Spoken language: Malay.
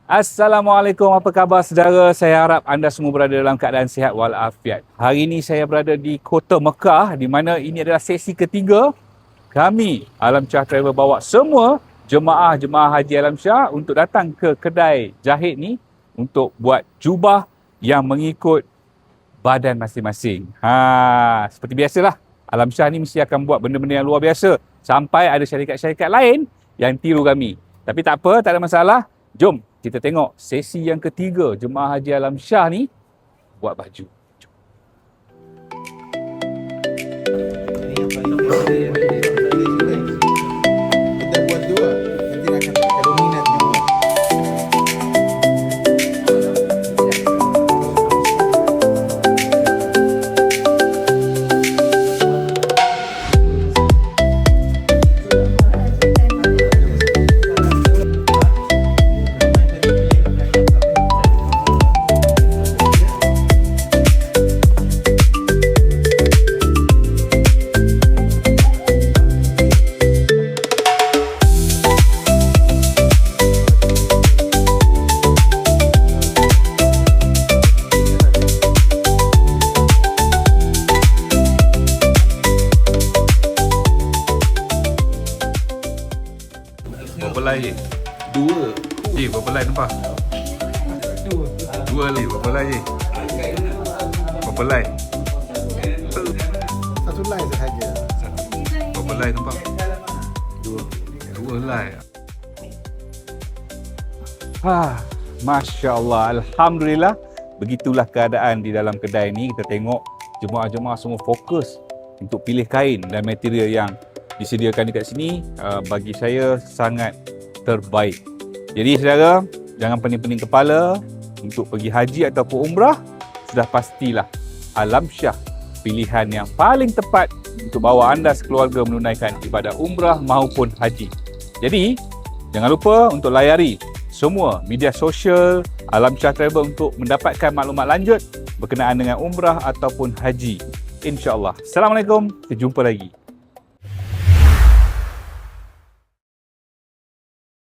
Assalamualaikum, apa khabar saudara? Saya harap anda semua berada dalam keadaan sihat walafiat. Hari ini saya berada di Kota Mekah, di mana ini adalah sesi ketiga. Kami, Alam Shah Travel, bawa semua jemaah Haji Alam Shah untuk datang ke kedai jahit ni untuk buat jubah yang mengikut badan masing-masing. Seperti biasalah, Alam Shah ni mesti akan buat benda-benda yang luar biasa sampai ada syarikat-syarikat lain yang tiru kami. Tapi tak apa, tak ada masalah. Jom kita tengok sesi yang ketiga jemaah Haji Alam Shah ni buat baju. Jom. Kita buat dua, nanti akan pakai dominat juga. Berapa lai je? Dua. Berapa lai nampak? Dua lai, berapa lai je? Berapa lai? Satu line sahaja. Berapa lai nampak? Dua lai. Masya Allah, Alhamdulillah. Begitulah keadaan di dalam kedai ni. Kita tengok jemaah-jemaah semua fokus untuk pilih kain dan material yang disediakan dekat sini. Bagi saya sangat terbaik. Jadi saudara, jangan pening-pening kepala untuk pergi haji ataupun umrah. Sudah pastilah Alam Shah pilihan yang paling tepat untuk bawa anda sekeluarga menunaikan ibadah umrah maupun haji. Jadi jangan lupa untuk layari semua media sosial Alam Shah Travel untuk mendapatkan maklumat lanjut berkenaan dengan umrah ataupun haji. InsyaAllah. Assalamualaikum. Kita jumpa lagi.